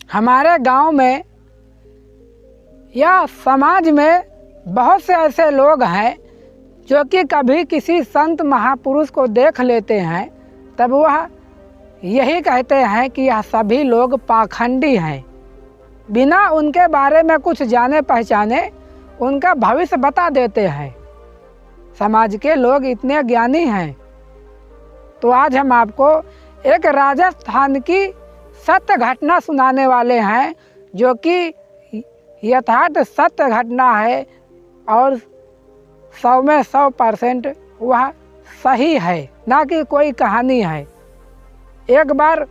हमारे गांव में या समाज में बहुत से ऐसे लोग हैं जो कि कभी किसी संत महापुरुष को देख लेते हैं तब वह यही कहते हैं कि यह सभी लोग पाखंडी हैं। बिना उनके बारे में कुछ जाने पहचाने उनका भविष्य बता देते हैं। समाज के लोग इतने ज्ञानी हैं। तो आज हम आपको एक राजस्थान की सत्य घटना सुनाने वाले हैं जो कि यथार्थ सत्य घटना है और 100 में 100% वह सही है, ना कि कोई कहानी है। एक बार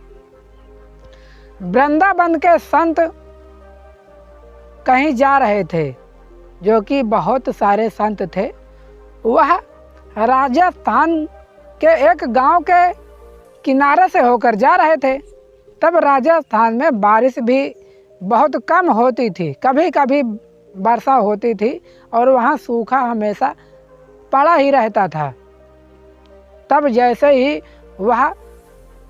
वृंदावन के संत कहीं जा रहे थे, जो कि बहुत सारे संत थे। वह राजस्थान के एक गांव के किनारे से होकर जा रहे थे। तब राजस्थान में बारिश भी बहुत कम होती थी, कभी कभी वर्षा होती थी और वहाँ सूखा हमेशा पड़ा ही रहता था। तब जैसे ही वह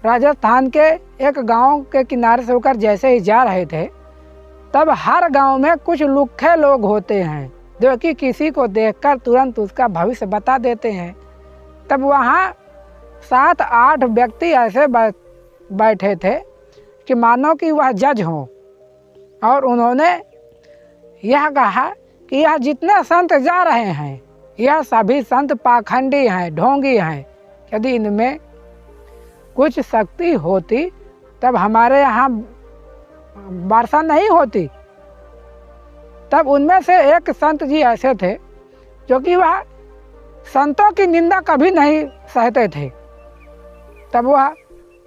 राजस्थान के एक गांव के किनारे से होकर जैसे ही जा रहे थे, तब हर गांव में कुछ लुक्खे लोग होते हैं जो कि किसी को देखकर तुरंत उसका भविष्य बता देते हैं। तब वहाँ 7-8 व्यक्ति ऐसे बैठे थे कि मानो कि वह जज हों, और उन्होंने यह कहा कि यह जितने संत जा रहे हैं यह सभी संत पाखंडी हैं, ढोंगी हैं। यदि इनमें कुछ शक्ति होती तब हमारे यहाँ वर्षा नहीं होती। तब उनमें से एक संत जी ऐसे थे जो कि वह संतों की निंदा कभी नहीं सहते थे। तब वह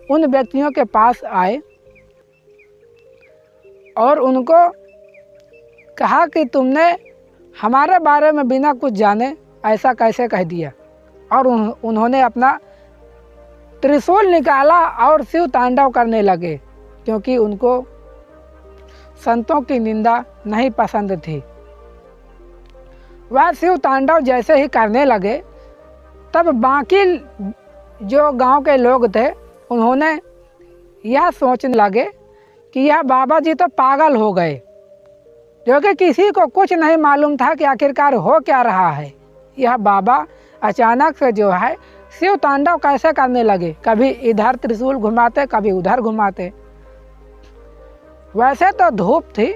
उन व्यक्तियों के पास आए और उनको कहा कि तुमने हमारे बारे में बिना कुछ जाने ऐसा कैसे कह दिया। और उन्होंने अपना त्रिशूल निकाला और शिव तांडव करने लगे, क्योंकि उनको संतों की निंदा नहीं पसंद थी। वह शिव तांडव जैसे ही करने लगे तब बाकी जो गांव के लोग थे उन्होंने यह सोचने लगे कि यह बाबा जी तो पागल हो गए, क्योंकि किसी को कुछ नहीं मालूम था कि आखिरकार हो क्या रहा है। यह बाबा अचानक से जो है शिव तांडव कैसे करने लगे, कभी इधर त्रिशूल घुमाते कभी उधर घुमाते। वैसे तो धूप थी,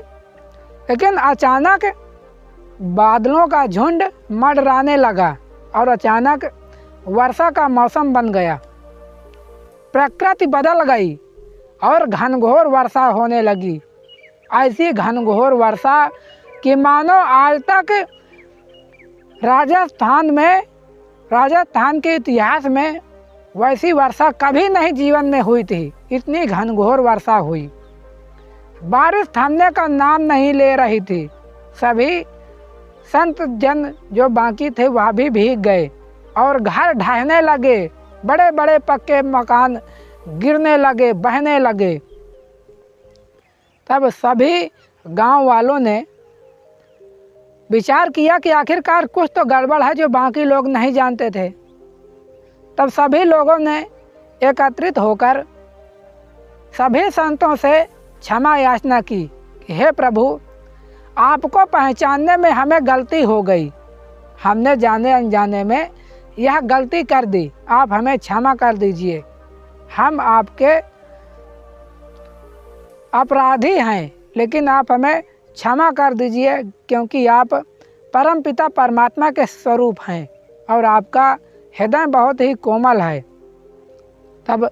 लेकिन अचानक बादलों का झुंड मंडराने लगा और अचानक वर्षा का मौसम बन गया। प्रकृति बदल गई और घनघोर वर्षा होने लगी। ऐसी घनघोर वर्षा कि मानो आज तक राजस्थान के इतिहास में वैसी वर्षा कभी नहीं जीवन में हुई थी। इतनी घनघोर वर्षा हुई, बारिश थमने का नाम नहीं ले रही थी। सभी संत जन जो बाकी थे वह भी भीग गए और घर ढहने लगे, बड़े बड़े पक्के मकान गिरने लगे, बहने लगे। तब सभी गांव वालों ने विचार किया कि आखिरकार कुछ तो गड़बड़ है जो बाकी लोग नहीं जानते थे। तब सभी लोगों ने एकत्रित होकर सभी संतों से क्षमा याचना की कि हे प्रभु, आपको पहचानने में हमें गलती हो गई, हमने जाने अनजाने में यह गलती कर दी, आप हमें क्षमा कर दीजिए। हम आपके अपराधी हैं, लेकिन आप हमें क्षमा कर दीजिए, क्योंकि आप परमपिता परमात्मा के स्वरूप हैं और आपका हृदय बहुत ही कोमल है। तब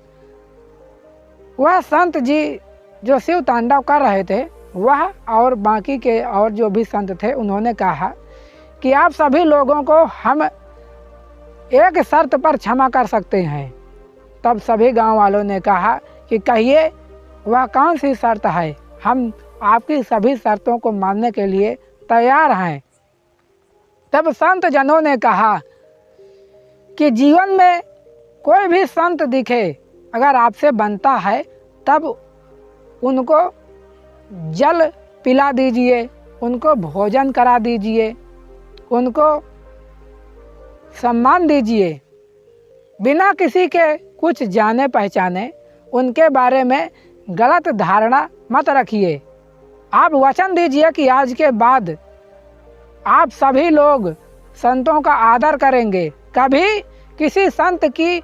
वह संत जी जो शिव तांडव कर रहे थे वह और बाकी के और जो भी संत थे उन्होंने कहा कि आप सभी लोगों को हम एक शर्त पर क्षमा कर सकते हैं। तब सभी गांव वालों ने कहा कि कहिए वह कौन सी शर्त है, हम आपकी सभी शर्तों को मानने के लिए तैयार हैं। तब संत जनों ने कहा कि जीवन में कोई भी संत दिखे अगर आपसे बनता है तब उनको जल पिला दीजिए, उनको भोजन करा दीजिए, उनको सम्मान दीजिए। बिना किसी के कुछ जाने पहचाने उनके बारे में गलत धारणा मत रखिए। आप वचन दीजिए कि आज के बाद आप सभी लोग संतों का आदर करेंगे, कभी किसी संत की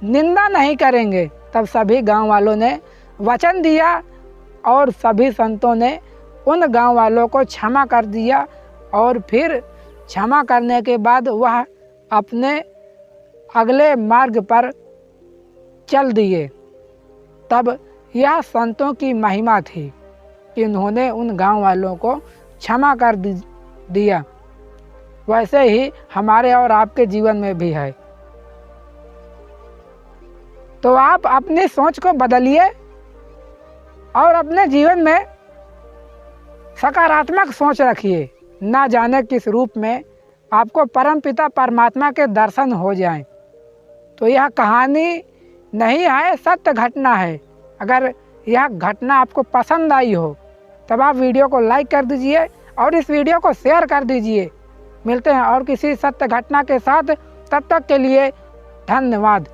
निंदा नहीं करेंगे। तब सभी गांव वालों ने वचन दिया और सभी संतों ने उन गांव वालों को क्षमा कर दिया और फिर क्षमा करने के बाद वह अपने अगले मार्ग पर चल दिए। तब यह संतों की महिमा थी कि उन्होंने उन गांव वालों को क्षमा कर दिया। वैसे ही हमारे और आपके जीवन में भी है। तो आप अपनी सोच को बदलिए और अपने जीवन में सकारात्मक सोच रखिए। ना जाने किस रूप में आपको परमपिता परमात्मा के दर्शन हो जाएं। तो यह कहानी नहीं है, सत्य घटना है। अगर यह घटना आपको पसंद आई हो तब आप वीडियो को लाइक कर दीजिए और इस वीडियो को शेयर कर दीजिए। मिलते हैं और किसी सत्य घटना के साथ, तब तक के लिए धन्यवाद।